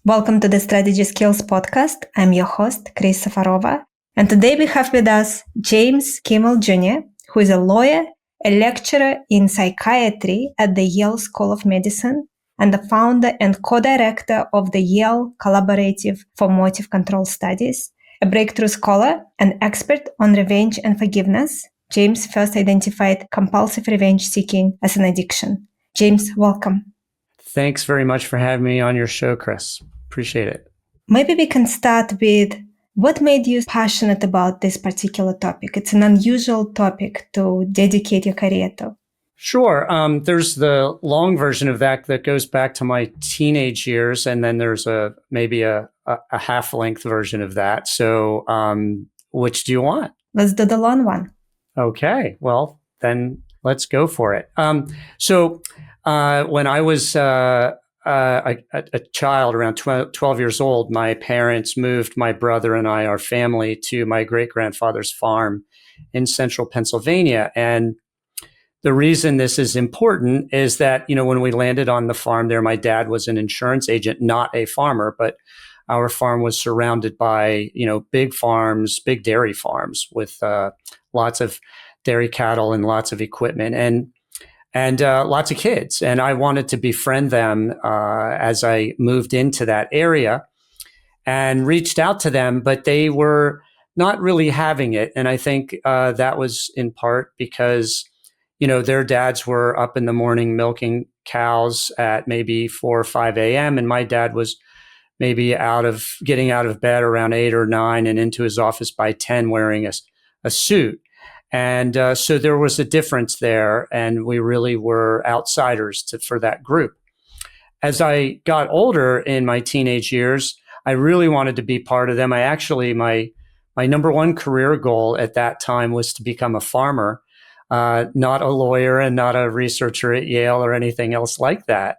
Welcome to the Strategy Skills Podcast. I'm your host, Chris Safarova. And today we have with us James Kimmel Jr., who is a lawyer, a lecturer in psychiatry at the Yale School of Medicine, and the founder and co-director of the Yale Collaborative for Motive Control Studies, a breakthrough scholar and expert on revenge and forgiveness. James first identified compulsive revenge seeking as an addiction. James, welcome. Thanks very much for having me on your show, Chris. Appreciate it. Maybe we can start with what made you passionate about this particular topic? It's an unusual topic to dedicate your career to. Sure. There's the long version of that goes back to my teenage years, and then there's maybe a half-length version of that. So which do you want? Let's do the long one. Okay. Well, then let's go for it. When I was a child, around 12 years old, my parents moved my brother and I, our family, to my great-grandfather's farm in central Pennsylvania. And the reason this is important is that, when we landed on the farm there, my dad was an insurance agent, not a farmer, but our farm was surrounded by, big farms, big dairy farms with lots of dairy cattle and lots of equipment and lots of kids. And I wanted to befriend them as I moved into that area and reached out to them, but they were not really having it. And I think that was in part because, their dads were up in the morning milking cows at maybe 4 or 5 a.m. And my dad was maybe getting out of bed around 8 or 9 and into his office by 10 wearing a suit. And so there was a difference there, and we really were outsiders for that group. As I got older in my teenage years, I really wanted to be part of them. My number one career goal at that time was to become a farmer, not a lawyer and not a researcher at Yale or anything else like that.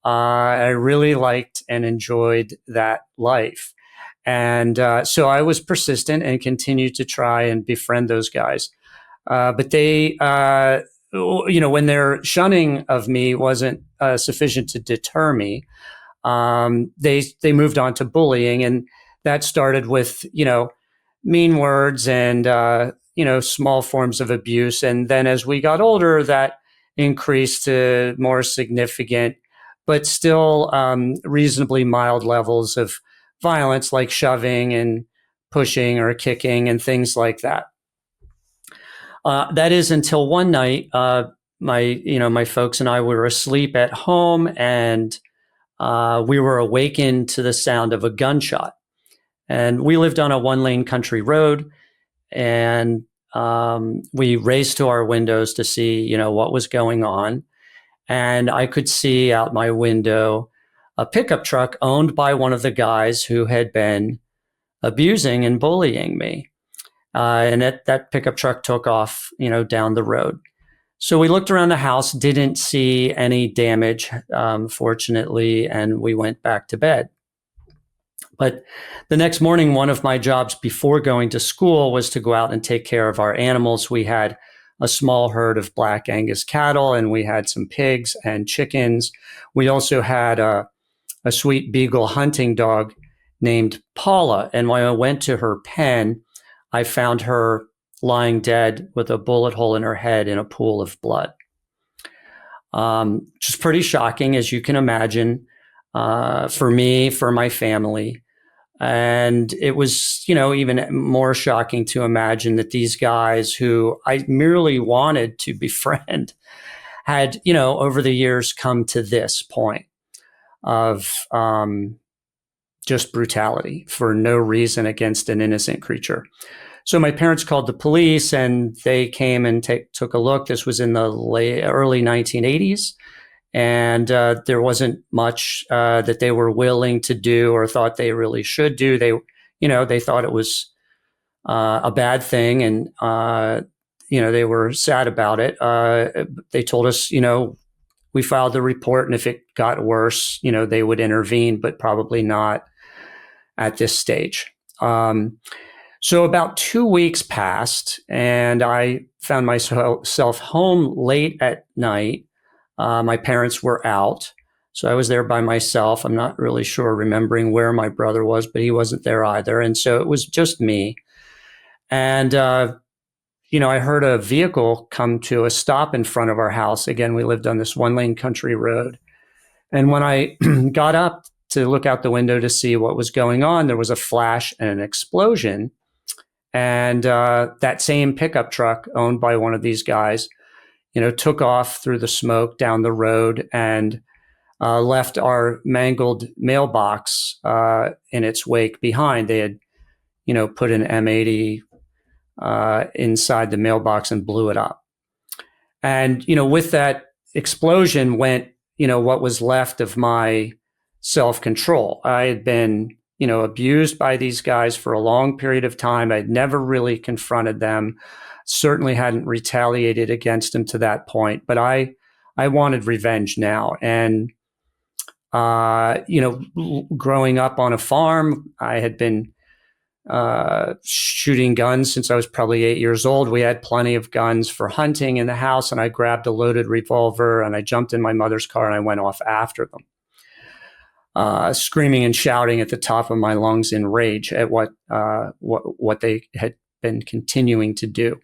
I really liked and enjoyed that life. And so I was persistent and continued to try and befriend those guys. But they, when their shunning of me wasn't sufficient to deter me, they moved on to bullying, and that started with mean words and small forms of abuse, and then as we got older, that increased to more significant, but still reasonably mild levels of violence, like shoving and pushing or kicking and things like that. That is until one night, my folks and I were asleep at home, and we were awakened to the sound of a gunshot. And we lived on a one-lane country road, and we raced to our windows to see, what was going on. And I could see out my window a pickup truck owned by one of the guys who had been abusing and bullying me. And that pickup truck took off, down the road. So we looked around the house, didn't see any damage, fortunately, and we went back to bed. But the next morning, one of my jobs before going to school was to go out and take care of our animals. We had a small herd of Black Angus cattle, and we had some pigs and chickens. We also had a sweet beagle hunting dog named Paula. And when I went to her pen, I found her lying dead with a bullet hole in her head in a pool of blood. Which is pretty shocking, as you can imagine, for me, for my family. And it was, even more shocking to imagine that these guys who I merely wanted to befriend had, over the years come to this point of just brutality for no reason against an innocent creature. So my parents called the police, and they came and took a look. This was in the early 1980s. And there wasn't much that they were willing to do or thought they really should do. They thought it was a bad thing, and they were sad about it. They told us, we filed the report, and if it got worse, they would intervene, but probably not at this stage. So about 2 weeks passed, and I found myself home late at night. My parents were out. So I was there by myself. I'm not really sure remembering where my brother was, but he wasn't there either. And so it was just me. And, I heard a vehicle come to a stop in front of our house. Again, we lived on this one-lane country road. And when I got up to look out the window to see what was going on, there was a flash and an explosion. And that same pickup truck owned by one of these guys, took off through the smoke down the road and left our mangled mailbox in its wake behind. They had, put an M80 inside the mailbox and blew it up. And, with that explosion went, what was left of my self-control. I had been, abused by these guys for a long period of time. I'd never really confronted them, certainly hadn't retaliated against them to that point, but I wanted revenge now. And, growing up on a farm, I had been shooting guns since I was probably 8 years old. We had plenty of guns for hunting in the house, and I grabbed a loaded revolver and I jumped in my mother's car and I went off after them, screaming and shouting at the top of my lungs in rage at what they had been continuing to do.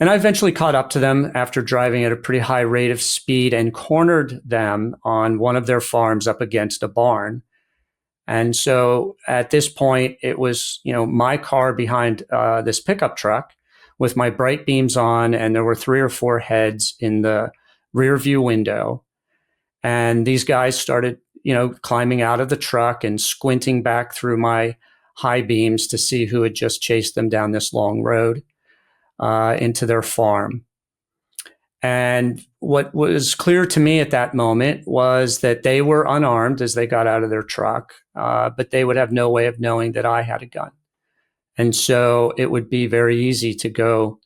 And I eventually caught up to them after driving at a pretty high rate of speed and cornered them on one of their farms up against a barn. And so at this point, it was, my car behind this pickup truck with my bright beams on, and there were 3 or 4 heads in the rear view window. And these guys started, climbing out of the truck and squinting back through my high beams to see who had just chased them down this long road into their farm. And what was clear to me at that moment was that they were unarmed as they got out of their truck, but they would have no way of knowing that I had a gun. And so it would be very easy to go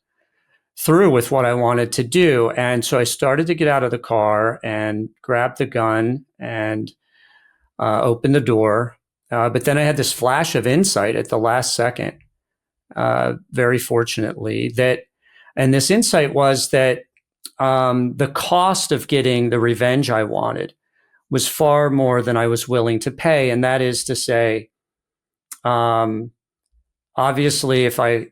through with what I wanted to do. And so I started to get out of the car and grab the gun and open the door. But then I had this flash of insight at the last second, very fortunately, and this insight was that the cost of getting the revenge I wanted was far more than I was willing to pay. And that is to say, obviously, if I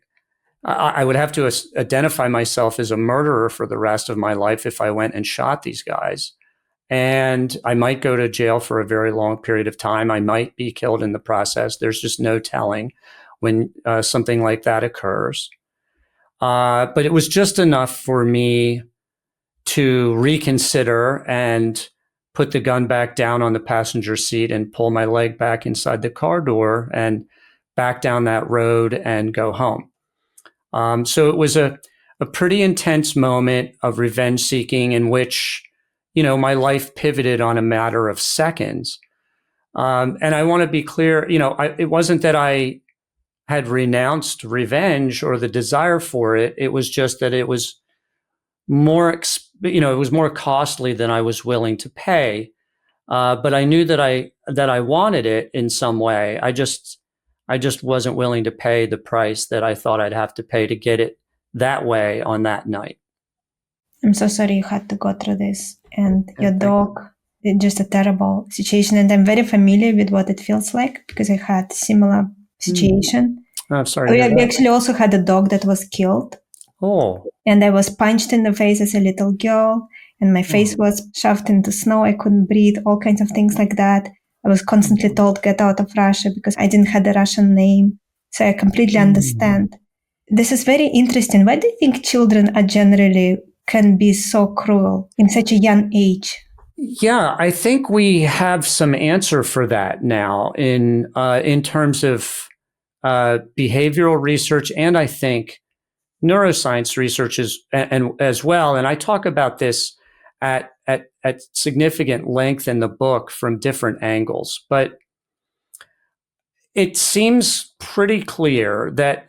would have to identify myself as a murderer for the rest of my life if I went and shot these guys. And I might go to jail for a very long period of time. I might be killed in the process. There's just no telling when something like that occurs. But it was just enough for me to reconsider and put the gun back down on the passenger seat and pull my leg back inside the car door and back down that road and go home. So it was a pretty intense moment of revenge seeking in which, my life pivoted on a matter of seconds. And I want to be clear, it wasn't that I had renounced revenge or the desire for it. It was just that it was more, it was more costly than I was willing to pay. But I knew that I wanted it in some way. I just wasn't willing to pay the price that I thought I'd have to pay to get it that way on that night. I'm so sorry you had to go through this. And your dog, it's just a terrible situation. And I'm very familiar with what it feels like because I had a similar situation. I'm sorry. We actually also had a dog that was killed. Oh. And I was punched in the face as a little girl. And my face was shoved into snow. I couldn't breathe, all kinds of things like that. I was constantly told, get out of Russia because I didn't have a Russian name. So I completely understand. This is very interesting. Why do you think children are generally can be so cruel in such a young age? Yeah, I think we have some answer for that now in terms of behavioral research, and I think neuroscience research and as well. And I talk about this at significant length in the book from different angles. But it seems pretty clear that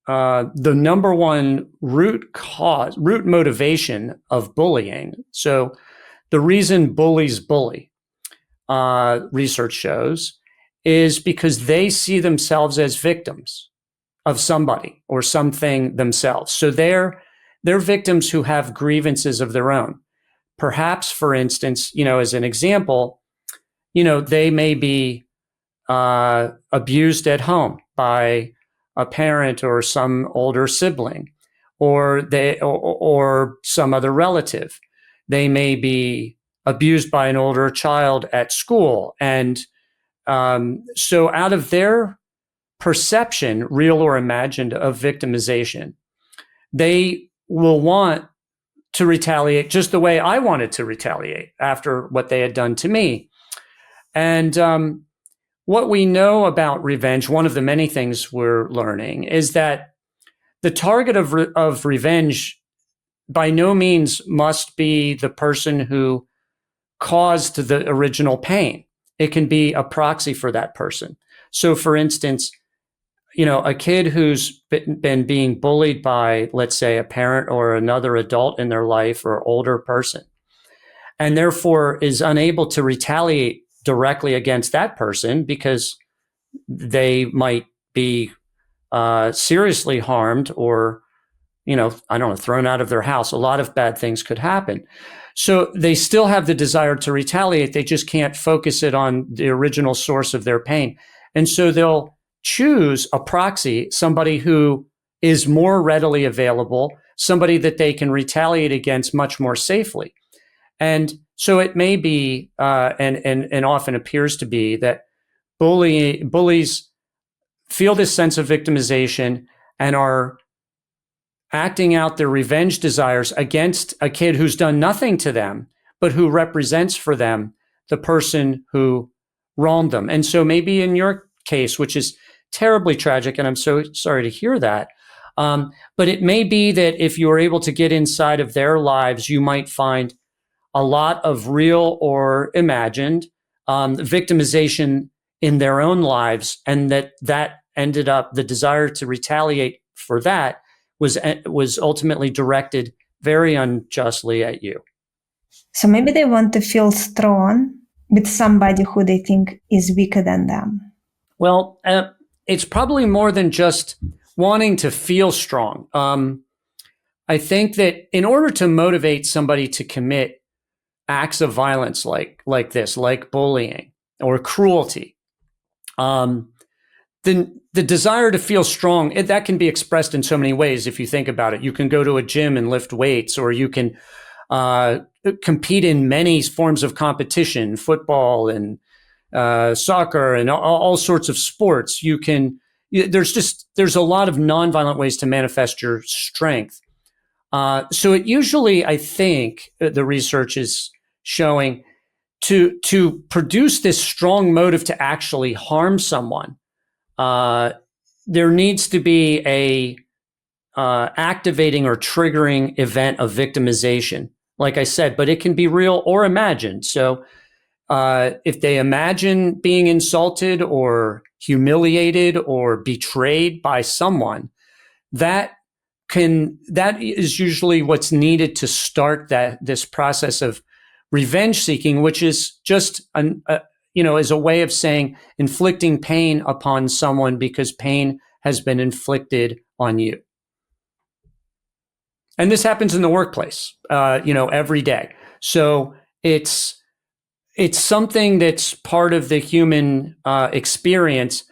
the number one root motivation of bullying, so the reason bullies bully, research shows, is because they see themselves as victims of somebody or something themselves. So they're victims who have grievances of their own. perhaps, for instance, as an example, they may be abused at home by a parent or some older sibling, or some other relative. They may be abused by an older child at school, and so out of their perception, real or imagined, of victimization, they will want to retaliate just the way I wanted to retaliate after what they had done to me. And what we know about revenge, one of the many things we're learning, is that the target of revenge by no means must be the person who caused the original pain. It can be a proxy for that person. So, for instance, a kid who's been being bullied by, let's say, a parent or another adult in their life or older person, and therefore is unable to retaliate directly against that person because they might be seriously harmed or, I don't know, thrown out of their house. A lot of bad things could happen. So they still have the desire to retaliate. They just can't focus it on the original source of their pain. And so they'll choose a proxy, somebody who is more readily available, somebody that they can retaliate against much more safely. And so it may be, and often appears to be, that bullies feel this sense of victimization and are acting out their revenge desires against a kid who's done nothing to them, but who represents for them the person who wronged them. And so maybe in your case, which is terribly tragic, and I'm so sorry to hear that, but it may be that if you were able to get inside of their lives, you might find a lot of real or imagined victimization in their own lives, and that ended up, the desire to retaliate for that was ultimately directed very unjustly at you. So maybe they want to feel strong with somebody who they think is weaker than them. Well, it's probably more than just wanting to feel strong. I think that in order to motivate somebody to commit acts of violence like this, like bullying or cruelty, then the desire to feel strong, that can be expressed in so many ways. If you think about it, you can go to a gym and lift weights, or you can compete in many forms of competition, football and soccer and all sorts of sports. There's a lot of nonviolent ways to manifest your strength. So it usually, I think, the research is showing, to produce this strong motive to actually harm someone, there needs to be a activating or triggering event of victimization, like I said, but it can be real or imagined. So if they imagine being insulted or humiliated or betrayed by someone, that is usually what's needed to start this process of revenge seeking, which is just is a way of saying inflicting pain upon someone because pain has been inflicted on you. And this happens in the workplace, every day. So it's something that's part of the human experience,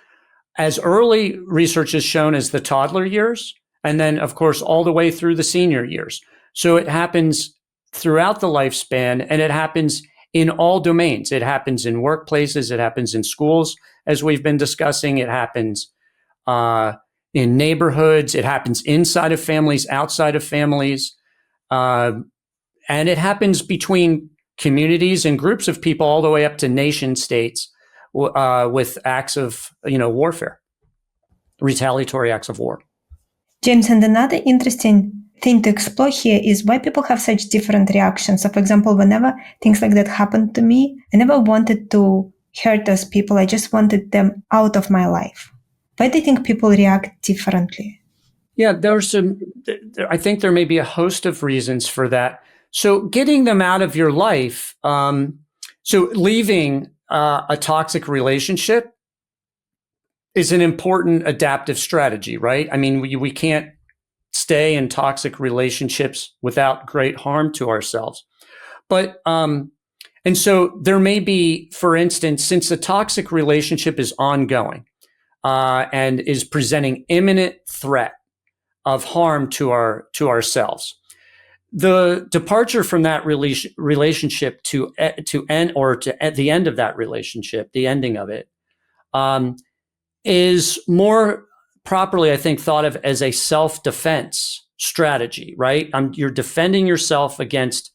as early research has shown as the toddler years, and then, of course, all the way through the senior years. So it happens throughout the lifespan, and it happens in all domains. It happens in workplaces. It happens in schools, as we've been discussing. It happens in neighborhoods. It happens inside of families, outside of families. And it happens between communities and groups of people all the way up to nation states with acts of, warfare, retaliatory acts of war. James, and another interesting thing to explore here is why people have such different reactions. So, for example, whenever things like that happened to me, I never wanted to hurt those people. I just wanted them out of my life. Why do you think people react differently? Yeah, I think there may be a host of reasons for that. So getting them out of your life, so leaving a toxic relationship is an important adaptive strategy, right? I mean, we can't stay in toxic relationships without great harm to ourselves. But and so there may be, for instance, since the toxic relationship is ongoing and is presenting imminent threat of harm to ourselves, the departure from that relationship to end, or to at the end of that relationship, the ending of it, is more properly, I think, thought of as a self-defense strategy, right? You're defending yourself against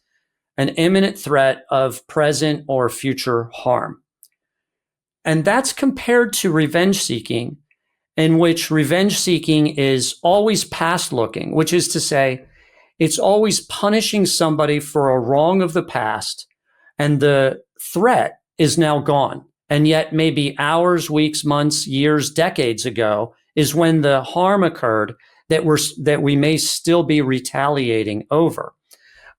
an imminent threat of present or future harm. And that's compared to revenge seeking, in which revenge seeking is always past looking, which is to say, it's always punishing somebody for a wrong of the past, and the threat is now gone. And yet maybe hours, weeks, months, years, decades ago is when the harm occurred that we may still be retaliating over.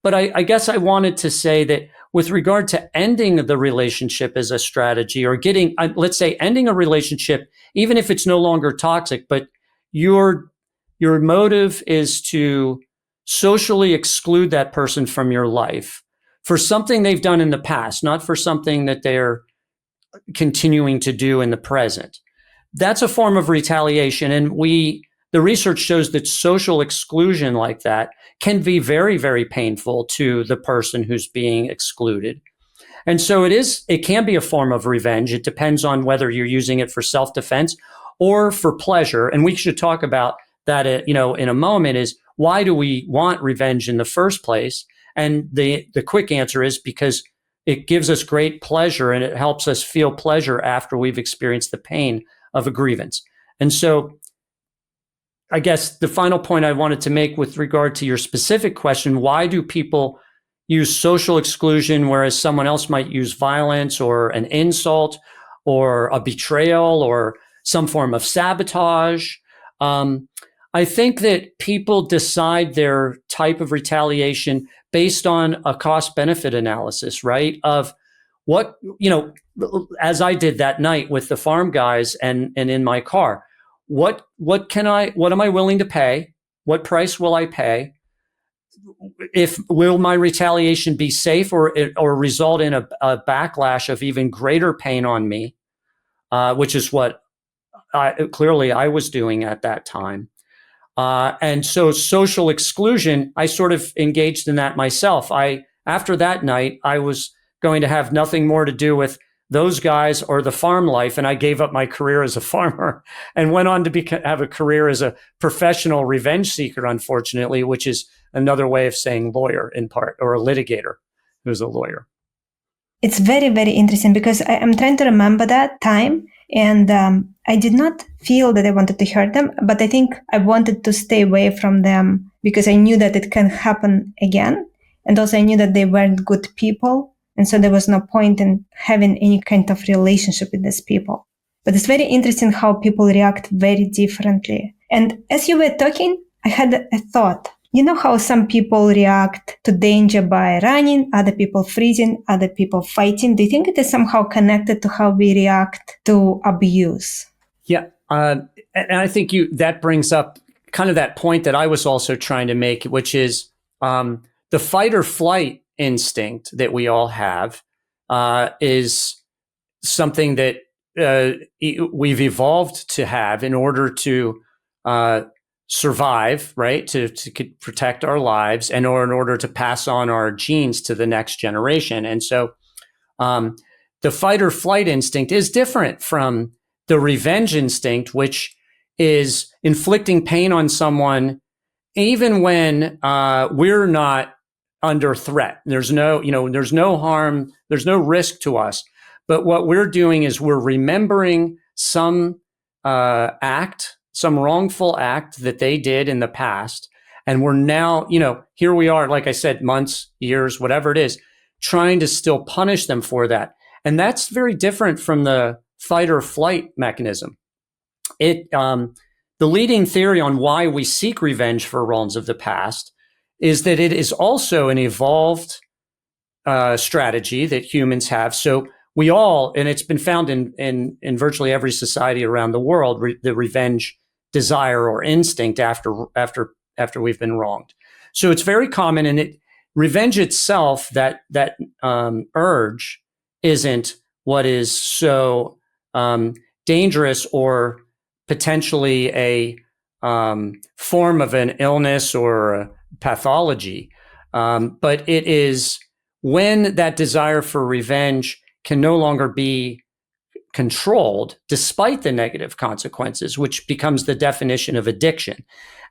But I guess I wanted to say that with regard to ending the relationship as a strategy, or getting, let's say, ending a relationship, even if it's no longer toxic, but your motive is to socially exclude that person from your life for something they've done in the past, not for something that they're continuing to do in the present. That's a form of retaliation. And the research shows that social exclusion like that can be very, very painful to the person who's being excluded. And so it can be a form of revenge. It depends on whether you're using it for self-defense or for pleasure. And we should talk about that, in a moment, is why do we want revenge in the first place? And the quick answer is because it gives us great pleasure, and it helps us feel pleasure after we've experienced the pain of a grievance. And so I guess the final point I wanted to make with regard to your specific question, why do people use social exclusion, whereas someone else might use violence or an insult or a betrayal or some form of sabotage? I think that people decide their type of retaliation based on a cost-benefit analysis, right? Of what, as I did that night with the farm guys and in my car, what am I willing to pay? What price will I pay? Will my retaliation be safe or result in a backlash of even greater pain on me, which is what clearly I was doing at that time. And so social exclusion, I sort of engaged in that myself. After that night, I was going to have nothing more to do with those guys or the farm life. And I gave up my career as a farmer and went on to have a career as a professional revenge seeker, unfortunately, which is another way of saying lawyer in part, or a litigator who's a lawyer. It's very, very interesting because I'm trying to remember that time. And I did not feel that I wanted to hurt them, but I think I wanted to stay away from them because I knew that it can happen again. And also I knew that they weren't good people. And so there was no point in having any kind of relationship with these people. But it's very interesting how people react very differently. And as you were talking, I had a thought. You know how some people react to danger by running, other people freezing, other people fighting? Do you think it is somehow connected to how we react to abuse? Yeah. And I think that brings up kind of that point that I was also trying to make, which is the fight or flight instinct that we all have is something that we've evolved to have in order to survive, right? To protect our lives and or in order to pass on our genes to the next generation. And so the fight or flight instinct is different from the revenge instinct, which is inflicting pain on someone even when we're not under threat. There's no harm, there's no risk to us. But what we're doing is we're remembering some some wrongful act that they did in the past. And we're now, here we are, like I said, months, years, whatever it is, trying to still punish them for that. And that's very different from the fight or flight mechanism. The leading theory on why we seek revenge for wrongs of the past is that it is also an evolved strategy that humans have. So we all, and it's been found in virtually every society around the world, the revenge desire or instinct after we've been wronged. So it's very common, and it revenge itself, that urge, isn't what is so dangerous or potentially a form of an illness or a pathology. But it is when that desire for revenge can no longer be controlled despite the negative consequences, which becomes the definition of addiction.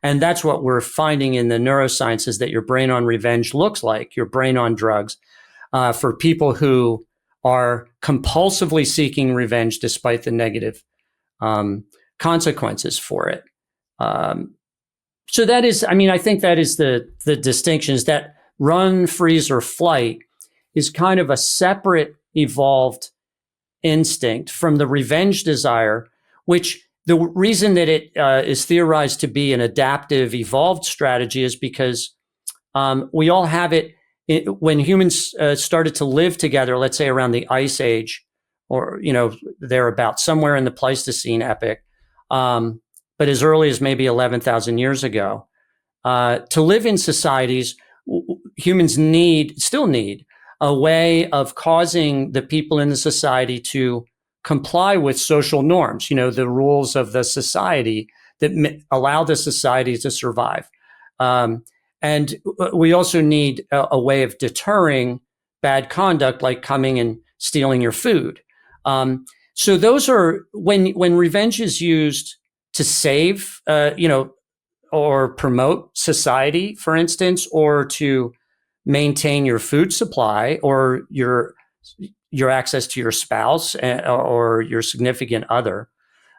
And that's what we're finding in the neurosciences, that your brain on revenge looks like your brain on drugs for people who are compulsively seeking revenge despite the negative consequences for it. So that is, I think that is the distinction, is that run, freeze, or flight is kind of a separate evolved instinct from the revenge desire, which the reason that it is theorized to be an adaptive, evolved strategy is because we all have it. When humans started to live together, let's say around the Ice Age, or thereabouts, somewhere in the Pleistocene epoch, but as early as maybe 11,000 years ago, to live in societies, humans still need a way of causing the people in the society to comply with social norms, the rules of the society that allow the society to survive. And we also need a way of deterring bad conduct, like coming and stealing your food. So those are, when revenge is used to save, or promote society, for instance, or to maintain your food supply or your access to your spouse or your significant other,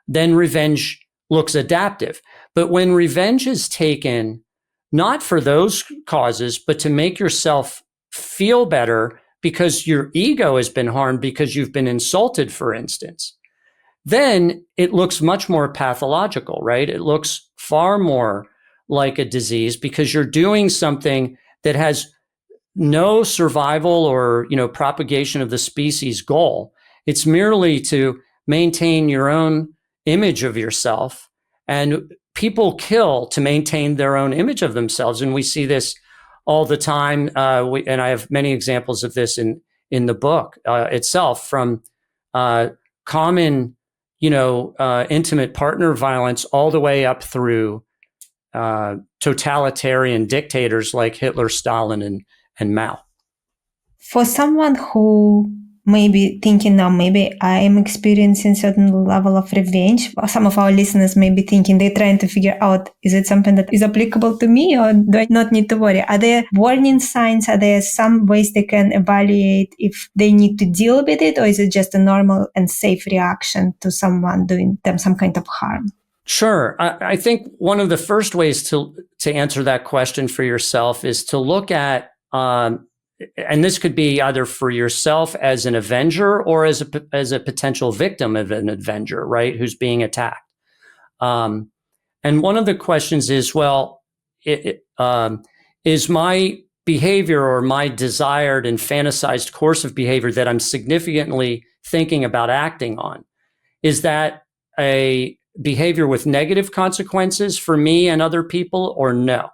then revenge looks adaptive. But when revenge is taken not for those causes, but to make yourself feel better because your ego has been harmed because you've been insulted, for instance, then it looks much more pathological, right? It looks far more like a disease because you're doing something that has no survival or, propagation of the species goal. It's merely to maintain your own image of yourself, and people kill to maintain their own image of themselves. And we see this all the time. And I have many examples of this in the book itself, from common, intimate partner violence all the way up through totalitarian dictators like Hitler, Stalin, and Mao. For someone who may be thinking now, maybe I am experiencing certain level of revenge, some of our listeners may be thinking, they're trying to figure out, is it something that is applicable to me, or do I not need to worry? Are there warning signs? Are there some ways they can evaluate if they need to deal with it, or is it just a normal and safe reaction to someone doing them some kind of harm? Sure. I think one of the first ways to answer that question for yourself is to look at, and this could be either for yourself as an avenger or as a potential victim of an avenger, right, who's being attacked. And one of the questions is, well, is my behavior or my desired and fantasized course of behavior that I'm significantly thinking about acting on, is that a behavior with negative consequences for me and other people, or no?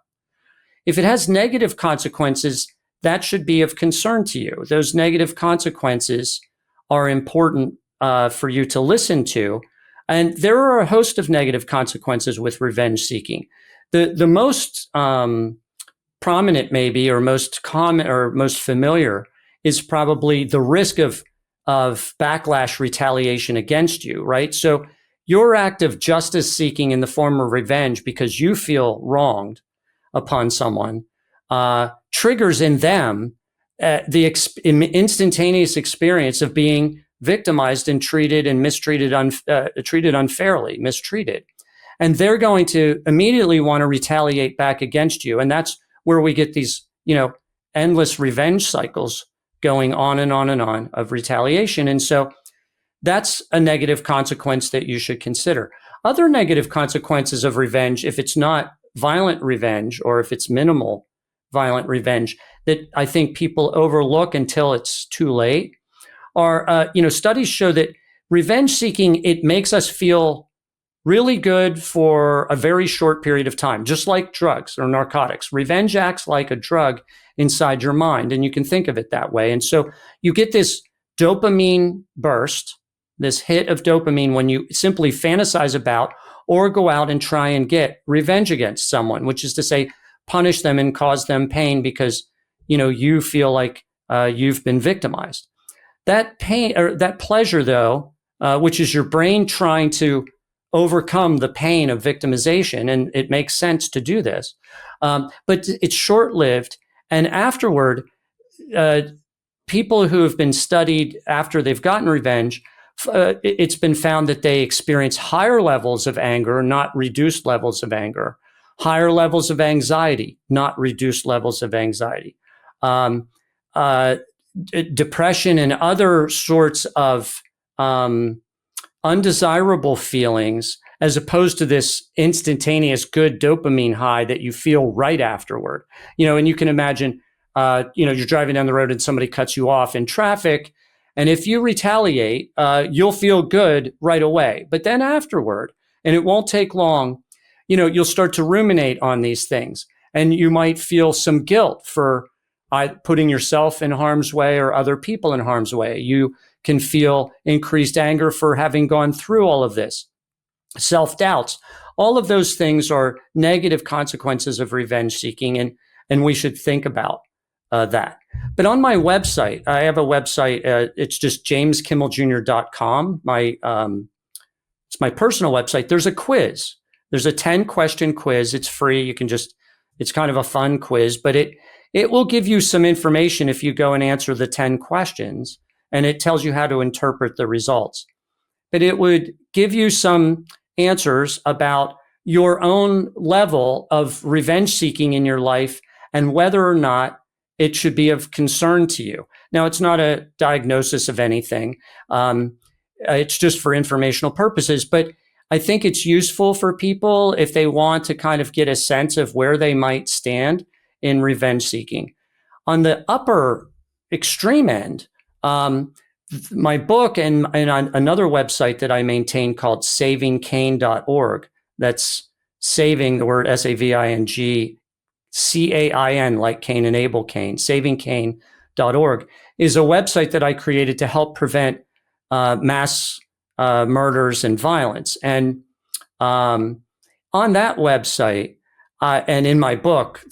If it has negative consequences, that should be of concern to you. Those negative consequences are important for you to listen to. And there are a host of negative consequences with revenge seeking. The most prominent, maybe, or most common or most familiar, is probably the risk of backlash, retaliation against you, right? So your act of justice seeking in the form of revenge because you feel wronged upon someone triggers in them the instantaneous experience of being victimized and treated and treated unfairly, mistreated. And they're going to immediately want to retaliate back against you. And that's where we get these, endless revenge cycles going on and on and on of retaliation. And so that's a negative consequence that you should consider. Other negative consequences of revenge, if it's not violent revenge or if it's minimal violent revenge, that I think people overlook until it's too late, are, studies show that revenge seeking, it makes us feel really good for a very short period of time, just like drugs or narcotics. Revenge acts like a drug inside your mind. And you can think of it that way. And so you get this dopamine burst, this hit of dopamine when you simply fantasize about or go out and try and get revenge against someone, which is to say, punish them and cause them pain because, you feel like you've been victimized. That pain or that pleasure, though, which is your brain trying to overcome the pain of victimization, and it makes sense to do this, but it's short-lived. And afterward, people who have been studied after they've gotten revenge, it's been found that they experience higher levels of anger, not reduced levels of anger, higher levels of anxiety, not reduced levels of anxiety, depression and other sorts of undesirable feelings, as opposed to this instantaneous good dopamine high that you feel right afterward. And you can imagine, you're driving down the road and somebody cuts you off in traffic. And if you retaliate, you'll feel good right away. But then afterward, and it won't take long, you'll start to ruminate on these things. And you might feel some guilt for putting yourself in harm's way or other people in harm's way. You can feel increased anger for having gone through all of this. Self-doubts. All of those things are negative consequences of revenge seeking, and we should think about that. But on my website, I have a website. It's just jameskimmeljr.com. It's my personal website. There's a quiz. There's a 10-question quiz. It's free. It's kind of a fun quiz, but it will give you some information if you go and answer the 10 questions, and it tells you how to interpret the results. But it would give you some answers about your own level of revenge seeking in your life and whether or not it should be of concern to you. Now, it's not a diagnosis of anything. It's just for informational purposes, but I think it's useful for people if they want to kind of get a sense of where they might stand in revenge seeking. On the upper extreme end, my book and on another website that I maintain called savingcain.org, that's saving, the word SAVING, CAIN, like Cain and Abel Cain, savingcain.org, is a website that I created to help prevent mass murders and violence. And on that website, and in my book,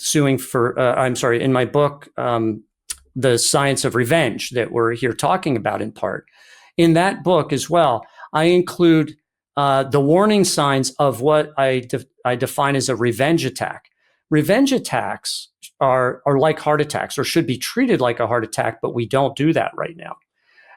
The Science of Revenge, that we're here talking about in part, in that book as well, I include the warning signs of what I define as a revenge attack. Revenge attacks are like heart attacks, or should be treated like a heart attack, but we don't do that right now.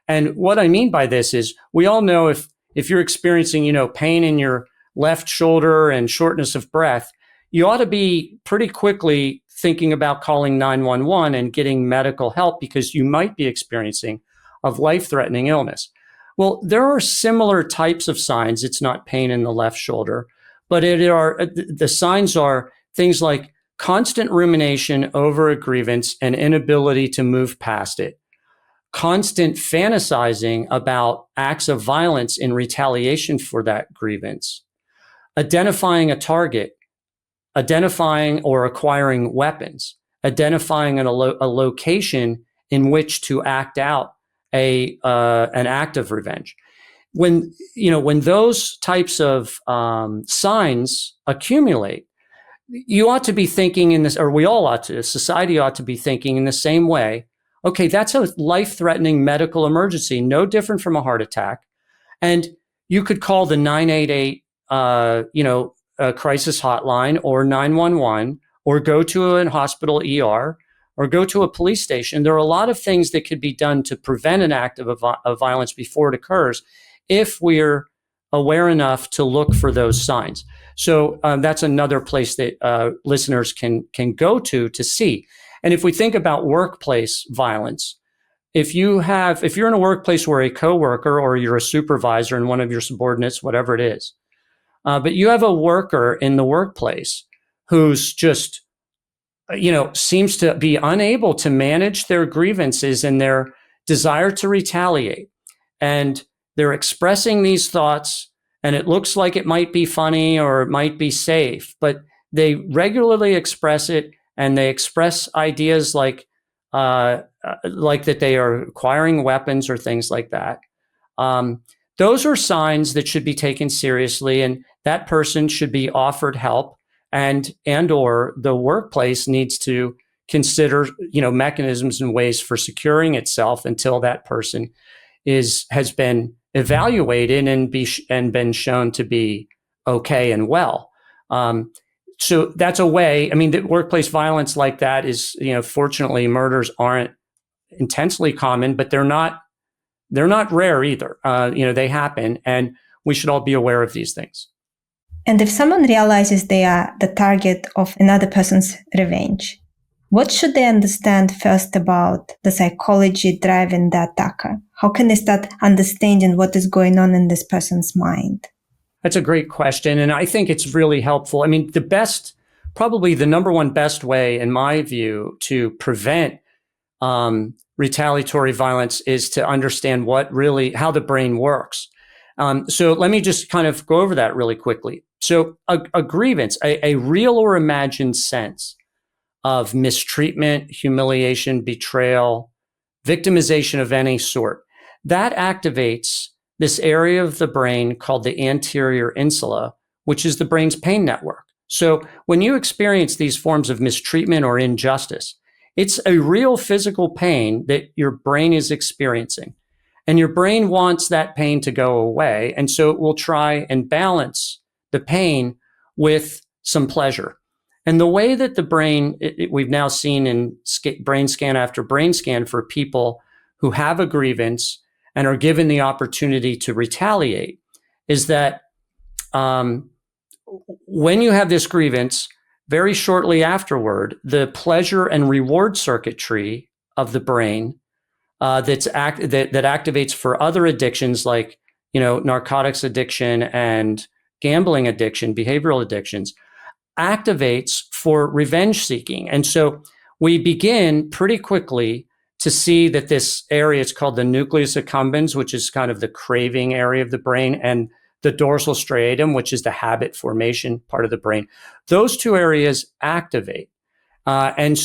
And what I mean by this is, we all know if you're experiencing, pain in your left shoulder and shortness of breath, you ought to be pretty quickly thinking about calling 911 and getting medical help, because you might be experiencing a life-threatening illness. Well, there are similar types of signs. It's not pain in the left shoulder, but the signs are things like constant rumination over a grievance and inability to move past it, constant fantasizing about acts of violence in retaliation for that grievance, identifying a target, identifying or acquiring weapons, identifying a location in which to act out an act of revenge. When those types of signs accumulate, you ought to be thinking in this, or we all ought to, society ought to be thinking in the same way. Okay, that's a life-threatening medical emergency, no different from a heart attack. And you could call the 988, crisis hotline, or 911, or go to a hospital ER, or go to a police station. There are a lot of things that could be done to prevent an act of violence before it occurs, if we're aware enough to look for those signs. So that's another place that listeners can go to see. And if we think about workplace violence, if you're in a workplace where a coworker, or you're a supervisor and one of your subordinates, whatever it is, but you have a worker in the workplace who's just, seems to be unable to manage their grievances and their desire to retaliate. And they're expressing these thoughts, and it looks like it might be funny or it might be safe, but they regularly express it, and they express ideas like that they are acquiring weapons or things like that, those are signs that should be taken seriously, and that person should be offered help, and or the workplace needs to consider, mechanisms and ways for securing itself until that person has been evaluated and been shown to be okay and well. So that's a way. I mean, the workplace violence like that is, fortunately, murders aren't intensely common, but they're not rare either. They happen, and we should all be aware of these things. And if someone realizes they are the target of another person's revenge, what should they understand first about the psychology driving the attacker? How can they start understanding what is going on in this person's mind? That's a great question, and I think it's really helpful. I mean, probably the number one best way, in my view, to prevent retaliatory violence is to understand how the brain works. So let me just kind of go over that really quickly. So a grievance, a real or imagined sense of mistreatment, humiliation, betrayal, victimization of any sort, that activates this area of the brain called the anterior insula, which is the brain's pain network. So when you experience these forms of mistreatment or injustice, it's a real physical pain that your brain is experiencing. And your brain wants that pain to go away. And so it will try and balance the pain with some pleasure. And the way that the brain, we've now seen in brain scan after brain scan for people who have a grievance and are given the opportunity to retaliate, is that when you have this grievance, very shortly afterward, the pleasure and reward circuitry of the brain that activates for other addictions like narcotics addiction and gambling addiction, behavioral addictions, activates for revenge seeking. And so we begin pretty quickly to see that this area is called the nucleus accumbens, which is kind of the craving area of the brain, and the dorsal striatum, which is the habit formation part of the brain. Those two areas activate. And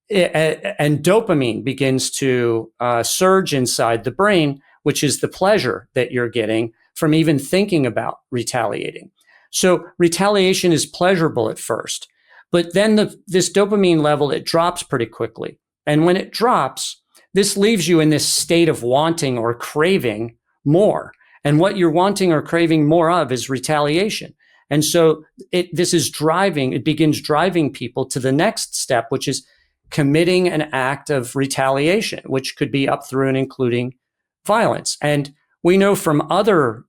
dopamine begins to surge inside the brain, which is the pleasure that you're getting from even thinking about retaliating. So retaliation is pleasurable at first, but then this dopamine level, it drops pretty quickly. And when it drops, this leaves you in this state of wanting or craving more. And what you're wanting or craving more of is retaliation. And so it begins driving people to the next step, which is committing an act of retaliation, which could be up through and including violence. And we know from other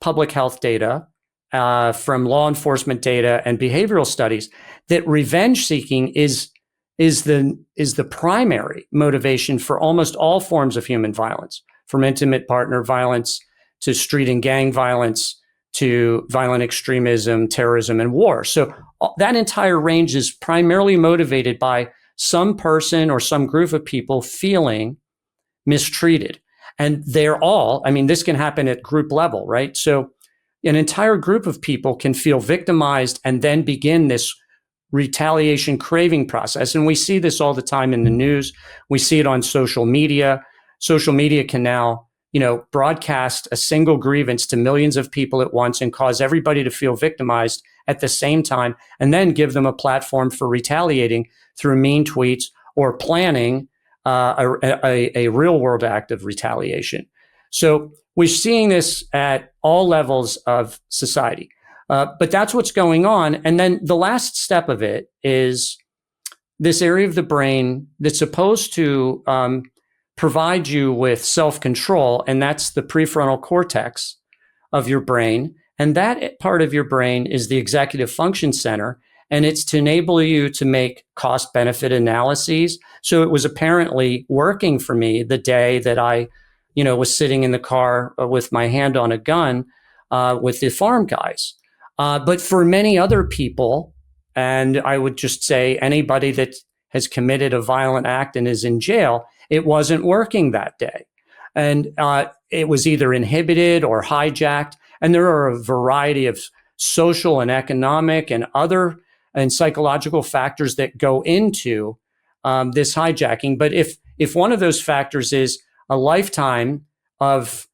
public health data, from law enforcement data and behavioral studies, that revenge seeking is the primary motivation for almost all forms of human violence, from intimate partner violence to street and gang violence to violent extremism, terrorism, and war. So that entire range is primarily motivated by some person or some group of people feeling mistreated. And this can happen at group level, right? So an entire group of people can feel victimized and then begin this retaliation craving process. And we see this all the time in the news. We see it on social media. Social media can now, broadcast a single grievance to millions of people at once and cause everybody to feel victimized at the same time, and then give them a platform for retaliating through mean tweets or planning a real world act of retaliation. So we're seeing this at all levels of society. But that's what's going on. And then the last step of it is this area of the brain that's supposed to provide you with self-control, and that's the prefrontal cortex of your brain. And that part of your brain is the executive function center, and it's to enable you to make cost-benefit analyses. So it was apparently working for me the day that I, was sitting in the car with my hand on a gun with the farm guys. But for many other people, and I would just say anybody that has committed a violent act and is in jail, it wasn't working that day. And it was either inhibited or hijacked. And there are a variety of social and economic and other and psychological factors that go into this hijacking. But if one of those factors is a lifetime of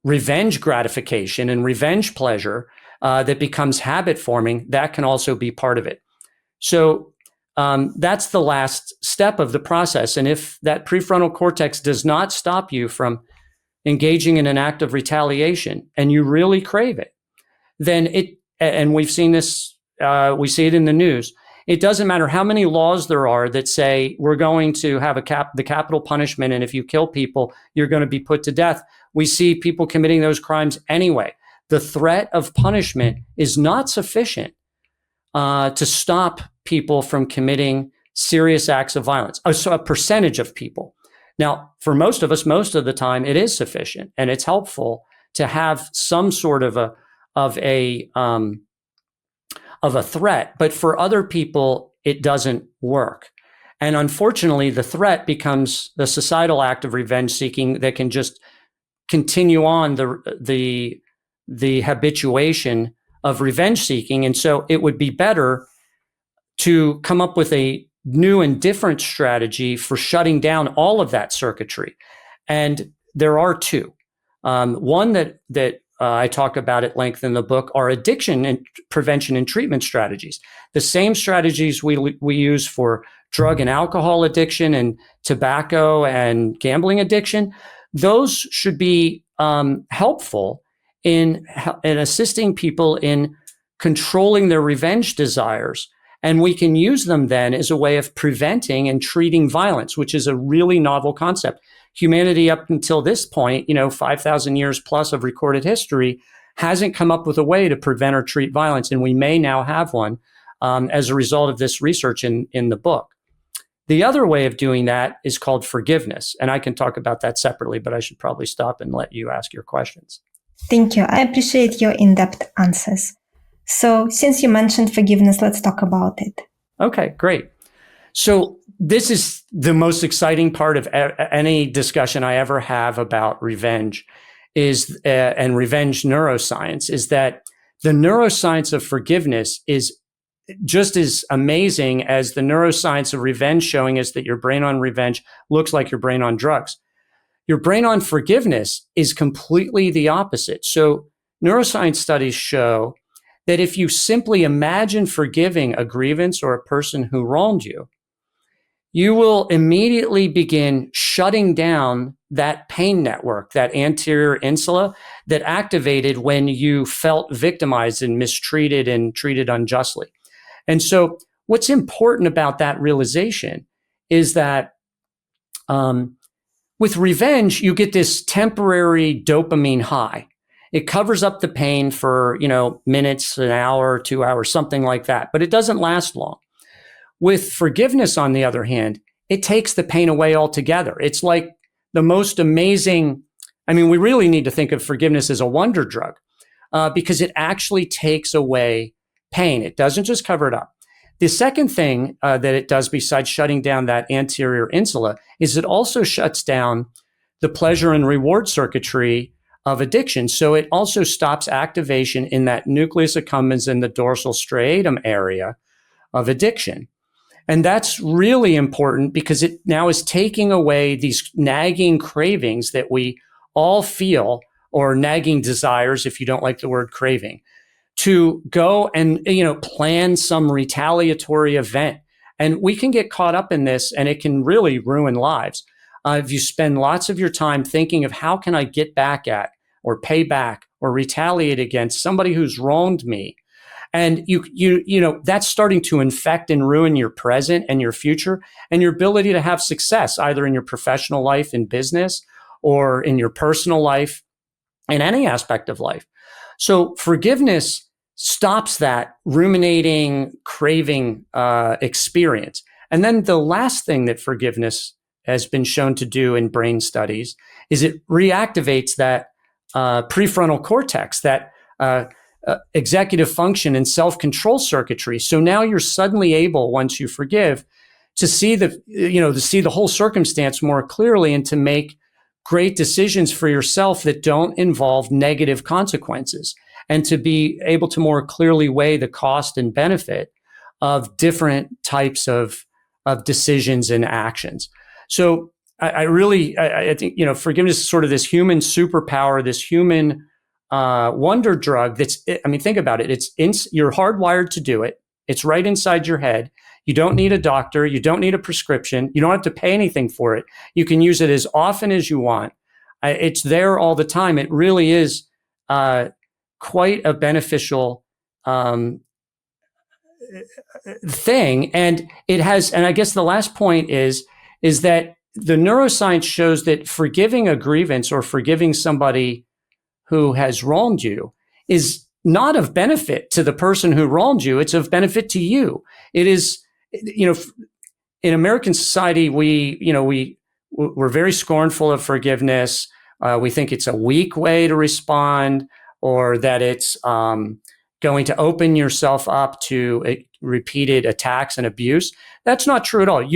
revenge gratification and revenge pleasure that becomes habit forming, that can also be part of it. So that's the last step of the process. And if that prefrontal cortex does not stop you from engaging in an act of retaliation and you really crave it, then and we've seen this, we see it in the news. It doesn't matter how many laws there are that say we're going to have the capital punishment, and if you kill people, you're going to be put to death. We see people committing those crimes anyway. The threat of punishment is not sufficient to stop people from committing serious acts of violence. So a percentage of people. Now, for most of us, most of the time, it is sufficient, and it's helpful to have some sort of a threat. But for other people, it doesn't work. And unfortunately, the threat becomes the societal act of revenge seeking that can just continue on the habituation of revenge seeking. And so it would be better to come up with a new and different strategy for shutting down all of that circuitry. And there are two. One that I talk about at length in the book are addiction and prevention and treatment strategies. The same strategies we use for drug and alcohol addiction and tobacco and gambling addiction, those should be helpful in assisting people in controlling their revenge desires. And we can use them then as a way of preventing and treating violence, which is a really novel concept. Humanity up until this point, 5,000 years plus of recorded history, hasn't come up with a way to prevent or treat violence. And we may now have one as a result of this research in the book. The other way of doing that is called forgiveness. And I can talk about that separately, but I should probably stop and let you ask your questions. Thank you. I appreciate your in-depth answers. So since you mentioned forgiveness, let's talk about it. Okay, great. So this is the most exciting part of any discussion I ever have about revenge and revenge neuroscience is that the neuroscience of forgiveness is just as amazing as the neuroscience of revenge, showing us that your brain on revenge looks like your brain on drugs. Your brain on forgiveness is completely the opposite. So neuroscience studies show that if you simply imagine forgiving a grievance or a person who wronged you, you will immediately begin shutting down that pain network, that anterior insula that activated when you felt victimized and mistreated and treated unjustly. And so what's important about that realization is that with revenge, you get this temporary dopamine high. It covers up the pain for, minutes, an hour, 2 hours, something like that, but it doesn't last long. With forgiveness, on the other hand, it takes the pain away altogether. It's like the most amazing, we really need to think of forgiveness as a wonder drug because it actually takes away pain. It doesn't just cover it up. The second thing that it does besides shutting down that anterior insula is it also shuts down the pleasure and reward circuitry of addiction. So it also stops activation in that nucleus accumbens in the dorsal striatum area of addiction. And that's really important because it now is taking away these nagging cravings that we all feel, or nagging desires, if you don't like the word craving, to go and, plan some retaliatory event. And we can get caught up in this and it can really ruin lives. If you spend lots of your time thinking of how can I get back at or pay back or retaliate against somebody who's wronged me, and you that's starting to infect and ruin your present and your future and your ability to have success, either in your professional life, in business, or in your personal life, in any aspect of life. So forgiveness stops that ruminating, craving experience. And then the last thing that forgiveness has been shown to do in brain studies is it reactivates that prefrontal cortex, that executive function and self-control circuitry. So now you're suddenly able, once you forgive, to see the whole circumstance more clearly and to make great decisions for yourself that don't involve negative consequences. and to be able to more clearly weigh the cost and benefit of different types of decisions and actions. So I think, forgiveness is sort of this human superpower, this human wonder drug think about it. You're hardwired to do it. It's right inside your head. You don't need a doctor. You don't need a prescription. You don't have to pay anything for it. You can use it as often as you want. It's there all the time. It really is quite a beneficial thing. And I guess the last point is that the neuroscience shows that forgiving a grievance or forgiving somebody who has wronged you is not of benefit to the person who wronged you. It's of benefit to you. It is, in American society, we're very scornful of forgiveness. We think it's a weak way to respond, or that it's going to open yourself up to repeated attacks and abuse. That's not true at all.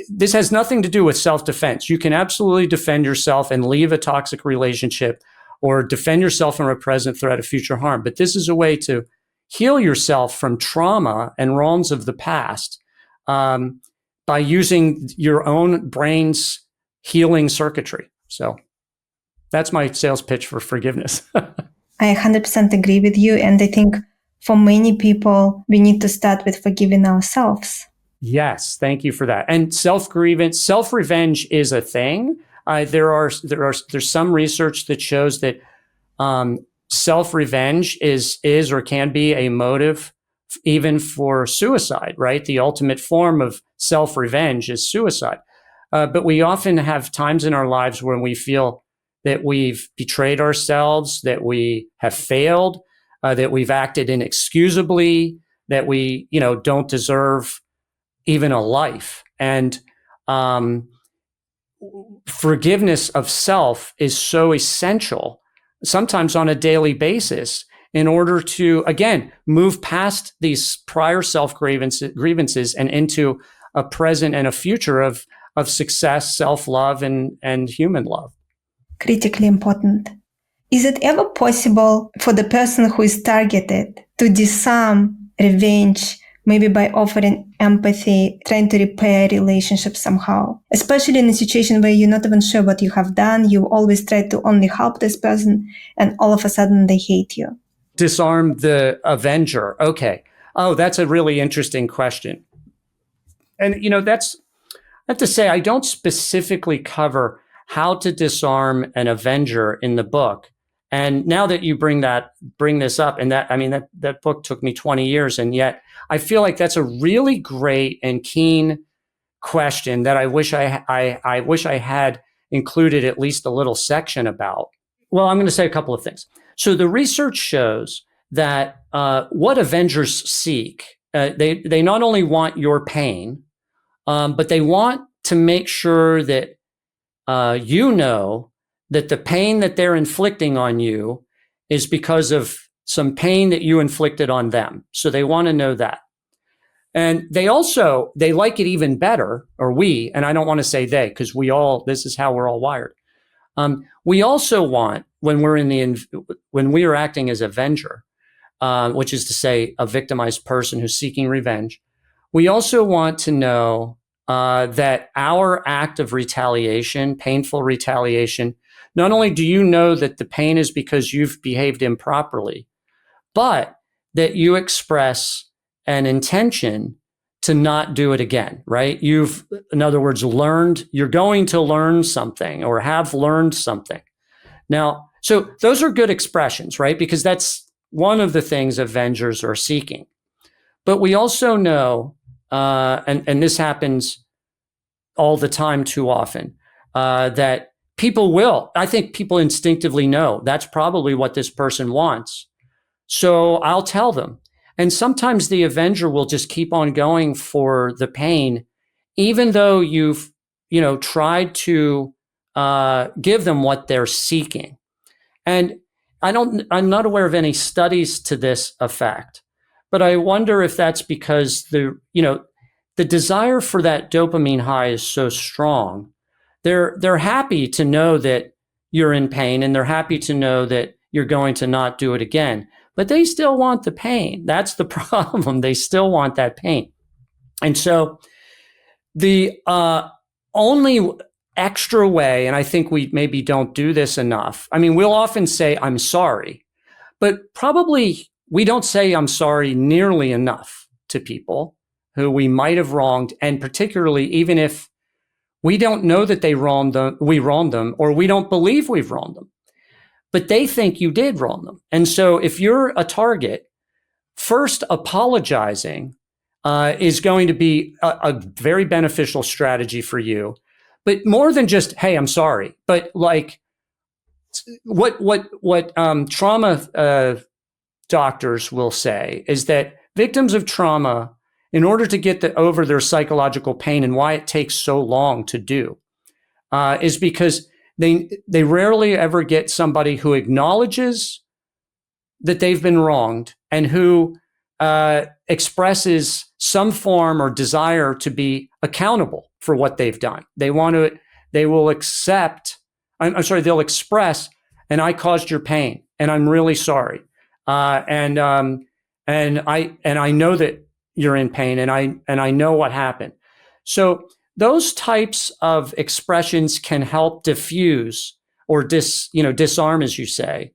This has nothing to do with self-defense. You can absolutely defend yourself and leave a toxic relationship, or defend yourself from a present threat of future harm. But this is a way to heal yourself from trauma and wrongs of the past by using your own brain's healing circuitry. So that's my sales pitch for forgiveness. I 100% agree with you. And I think for many people, we need to start with forgiving ourselves. Yes, thank you for that. And self-grievance, self-revenge is a thing. There's some research that shows that self-revenge is or can be a motive even for suicide, right? The ultimate form of self-revenge is suicide. But we often have times in our lives when we feel that we've betrayed ourselves, that we have failed, that we've acted inexcusably, that we, don't deserve even a life. And forgiveness of self is so essential, sometimes on a daily basis, in order to, again, move past these prior grievances and into a present and a future of success, self-love, and human love. Critically important. Is it ever possible for the person who is targeted to disarm revenge, maybe by offering empathy, trying to repair relationships somehow? Especially in a situation where you're not even sure what you have done, you always try to only help this person, and all of a sudden they hate you. Disarm the avenger. Okay. Oh, that's a really interesting question. And, I have to say, I don't specifically cover how to disarm an avenger in the book. And now that you bring this up, and that book took me 20 years, and yet I feel like that's a really great and keen question that I wish I had included at least a little section about. Well, I'm going to say a couple of things. So the research shows that what avengers seek, they not only want your pain, but they want to make sure that that the pain that they're inflicting on you is because of some pain that you inflicted on them. So they want to know that. And they like it even better, or and I don't want to say they, because this is how we're all wired. We also want, when we are acting as avenger, which is to say a victimized person who's seeking revenge, we also want to know that our act of retaliation, painful retaliation, not only do you know that the pain is because you've behaved improperly, but that you express an intention to not do it again, right? In other words, you're going to learn something or have learned something. Now, so those are good expressions, right? Because that's one of the things avengers are seeking. But we also know, and this happens all the time too often, that I think people instinctively know that's probably what this person wants. So I'll tell them. And sometimes the avenger will just keep on going for the pain, even though you've, tried to give them what they're seeking. And I'm not aware of any studies to this effect, but I wonder if that's because the desire for that dopamine high is so strong. They're happy to know that you're in pain, and they're happy to know that you're going to not do it again. But they still want the pain. That's the problem. They still want that pain. And so the only extra way, and I think we maybe don't do this enough. I mean, we'll often say, I'm sorry, but probably we don't say I'm sorry nearly enough to people who we might have wronged. And particularly, even if we don't know that we wronged them, or we don't believe we've wronged them, but they think you did wrong them. And so if you're a target, first apologizing is going to be a very beneficial strategy for you. But more than just, hey, I'm sorry, but like what trauma doctors will say is that victims of trauma, in order to get over their psychological pain, and why it takes so long to do, is because they rarely ever get somebody who acknowledges that they've been wronged and who expresses some form or desire to be accountable for what they've done. They'll express, and I caused your pain, and I'm really sorry. And I know that you're in pain, and I know what happened. So those types of expressions can help diffuse or disarm, as you say,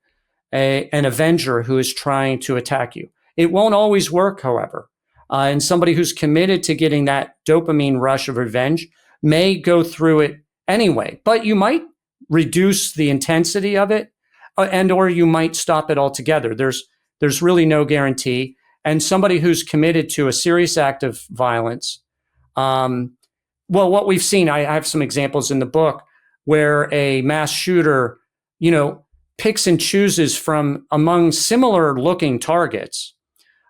an avenger who is trying to attack you. It won't always work, however. And somebody who's committed to getting that dopamine rush of revenge may go through it anyway, but you might reduce the intensity of it, or you might stop it altogether. There's really no guarantee. And somebody who's committed to a serious act of violence, what we've seen, I have some examples in the book where a mass shooter, picks and chooses from among similar looking targets.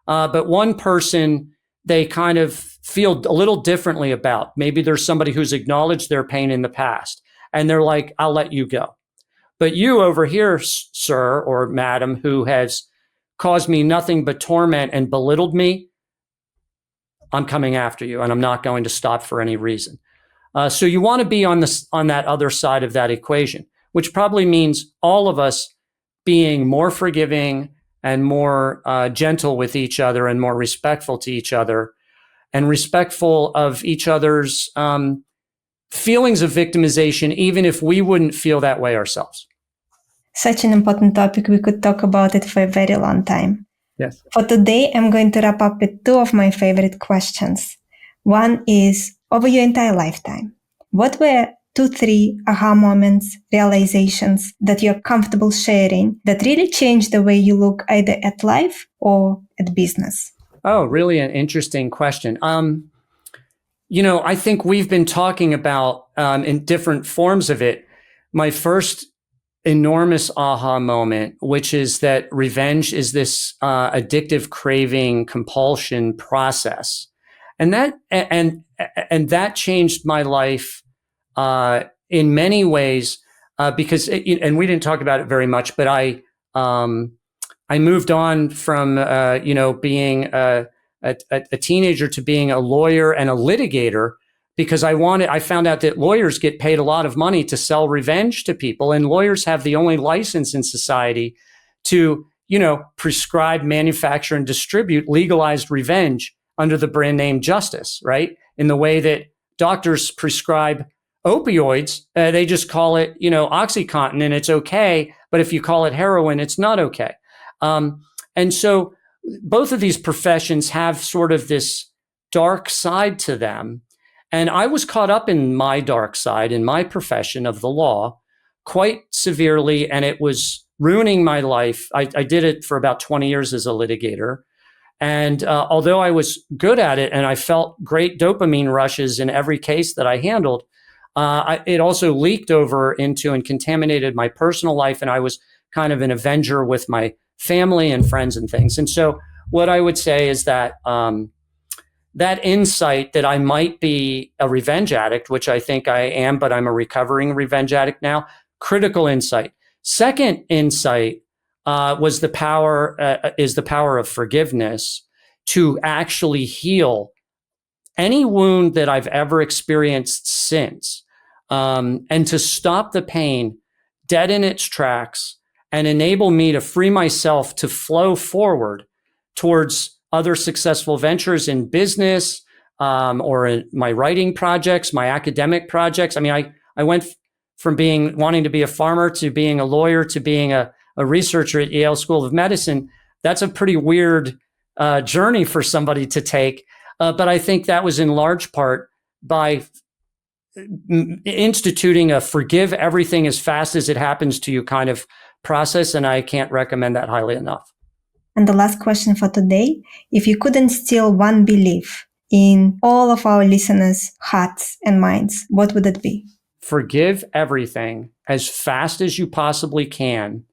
But one person they kind of feel a little differently about. Maybe there's somebody who's acknowledged their pain in the past and they're like, I'll let you go. But you over here, sir or madam, who has caused me nothing but torment and belittled me, I'm coming after you, and I'm not going to stop for any reason. So you want to be on that other side of that equation, which probably means all of us being more forgiving and more gentle with each other and more respectful to each other and respectful of each other's feelings of victimization, even if we wouldn't feel that way ourselves. Such an important topic. We could talk about it for a very long time. Yes. For today, I'm going to wrap up with two of my favorite questions. One is, over your entire lifetime, what were 2-3 aha moments, realizations that you're comfortable sharing that really changed the way you look either at life or at business? Oh, really an interesting question. I think we've been talking about in different forms of it. My first enormous aha moment, which is that revenge is this addictive craving compulsion process. And that changed my life in many ways because and we didn't talk about it very much, but I moved on from being a teenager to being a lawyer and a litigator because I found out that lawyers get paid a lot of money to sell revenge to people, and lawyers have the only license in society to prescribe, manufacture, and distribute legalized revenge under the brand name justice, right? In the way that doctors prescribe opioids, they just call it, OxyContin, and it's okay. But if you call it heroin, it's not okay. And so both of these professions have sort of this dark side to them. And I was caught up in my dark side in my profession of the law quite severely, and it was ruining my life. I did it for about 20 years as a litigator. And although I was good at it and I felt great dopamine rushes in every case that I handled, it also leaked over into and contaminated my personal life. And I was kind of an avenger with my family and friends and things. And so what I would say is that that insight that I might be a revenge addict, which I think I am, but I'm a recovering revenge addict now, critical insight. Second insight is the power of forgiveness to actually heal any wound that I've ever experienced since, and to stop the pain dead in its tracks and enable me to free myself to flow forward towards other successful ventures in business, or in my writing projects, my academic projects. I mean, I went from wanting to be a farmer to being a lawyer to being a researcher at Yale School of Medicine. That's a pretty weird journey for somebody to take. But I think that was in large part by instituting a forgive everything as fast as it happens to you kind of process. And I can't recommend that highly enough. And the last question for today, if you could instill one belief in all of our listeners' hearts and minds, what would it be? Forgive everything as fast as you possibly can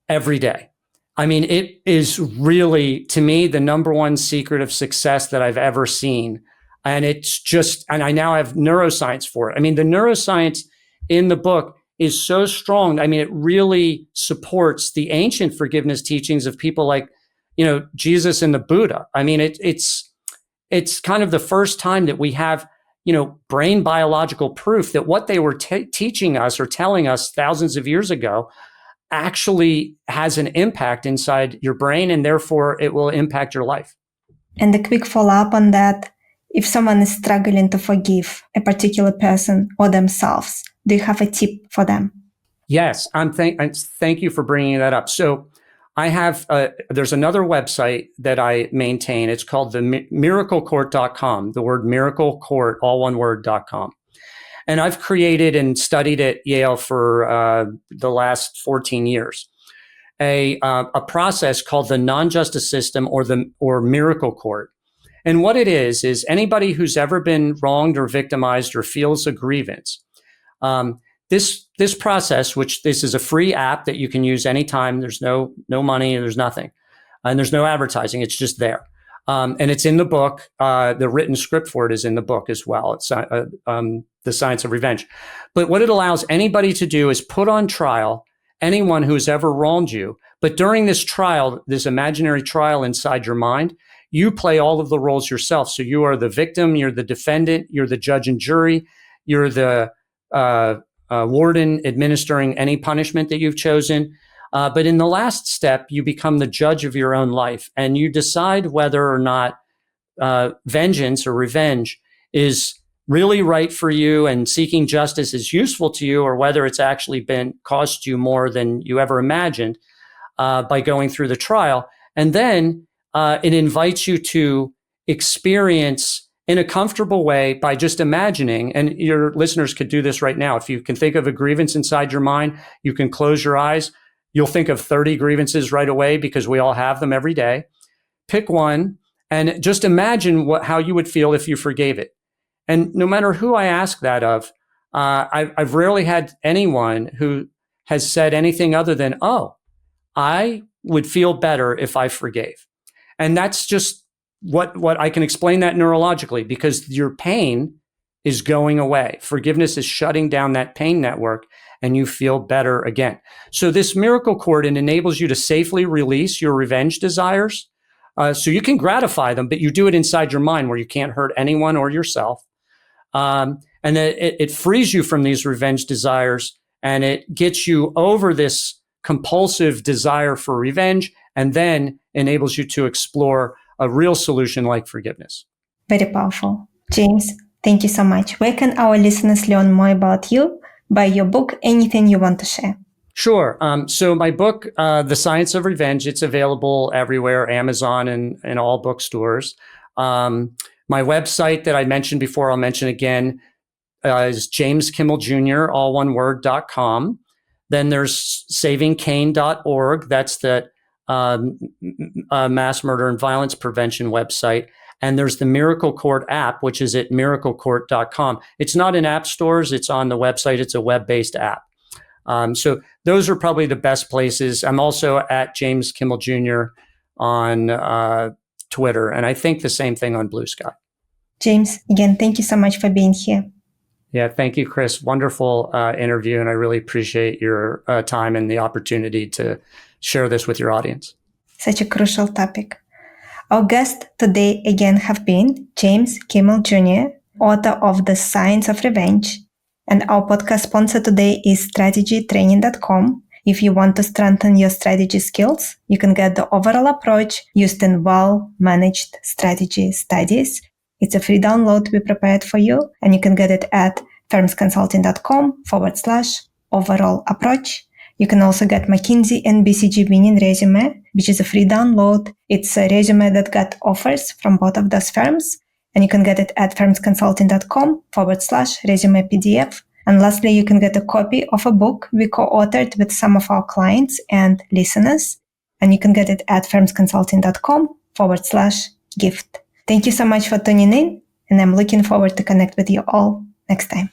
every day. I mean, it is really, to me, the number one secret of success that I've ever seen. And and I now have neuroscience for it. I mean, the neuroscience in the book is so strong. I mean, it really supports the ancient forgiveness teachings of people like, Jesus and the Buddha. I mean, it's kind of the first time that we have, brain biological proof that what they were teaching us or telling us thousands of years ago actually has an impact inside your brain, and therefore it will impact your life. And a quick follow-up on that, if someone is struggling to forgive a particular person or themselves, do you have a tip for them? Yes, thank you for bringing that up. So I have, there's another website that I maintain. It's called the miraclecourt.com, the word miracle court, all one word.com. And I've created and studied at Yale for the last 14 years, a process called the non-justice system or miracle court. And what it is anybody who's ever been wronged or victimized or feels a grievance, this process, which this is a free app that you can use anytime. There's no money, there's nothing, and there's no advertising. It's just there. And it's in the book. The written script for it is in the book as well. It's The Science of Revenge. But what it allows anybody to do is put on trial anyone who's ever wronged you. But during this trial, this imaginary trial inside your mind, you play all of the roles yourself. So you are the victim, you're the defendant, you're the judge and jury, you're the warden administering any punishment that you've chosen. But in the last step, you become the judge of your own life, and you decide whether or not vengeance or revenge is really right for you and seeking justice is useful to you, or whether it's actually cost you more than you ever imagined by going through the trial. And then it invites you to experience in a comfortable way by just imagining, and your listeners could do this right now. If you can think of a grievance inside your mind, you can close your eyes. You'll think of 30 grievances right away because we all have them every day. Pick one and just imagine how you would feel if you forgave it. And no matter who I ask that of, I've rarely had anyone who has said anything other than, oh, I would feel better if I forgave. And that's just what I can explain that neurologically, because your pain is going away. Forgiveness is shutting down that pain network and you feel better again. So this miracle court, it enables you to safely release your revenge desires. So you can gratify them, but you do it inside your mind where you can't hurt anyone or yourself. And then it frees you from these revenge desires, and it gets you over this compulsive desire for revenge, and then enables you to explore a real solution like forgiveness. Very powerful. James, thank you so much. Where can our listeners learn more about you, buy your book, anything you want to share? Sure. So my book, The Science of Revenge, it's available everywhere, Amazon and all bookstores. My website that I mentioned before, I'll mention again, is James Kimmel Jr., all one word.com. Then there's savingcain.org. That's the mass murder and violence prevention website. And there's the Miracle Court app, which is at miraclecourt.com. It's not in app stores. It's on the website. It's a web-based app. So those are probably the best places. I'm also at James Kimmel Jr. on Twitter, and I think the same thing on Blue Sky. James, again, thank you so much for being here. Yeah, thank you, Chris. Wonderful interview, and I really appreciate your time and the opportunity to share this with your audience. Such a crucial topic. Our guests today again have been James Kimmel Jr., author of The Science of Revenge, and our podcast sponsor today is strategytraining.com. If you want to strengthen your strategy skills, you can get the overall approach used in well-managed strategy studies. It's a free download we prepared for you, and you can get it at firmsconsulting.com/overall approach. You can also get McKinsey and BCG winning resume, which is a free download. It's a resume that got offers from both of those firms, and you can get it at firmsconsulting.com/resume PDF. And lastly, you can get a copy of a book we co-authored with some of our clients and listeners, and you can get it at firmsconsulting.com/gift. Thank you so much for tuning in, and I'm looking forward to connect with you all next time.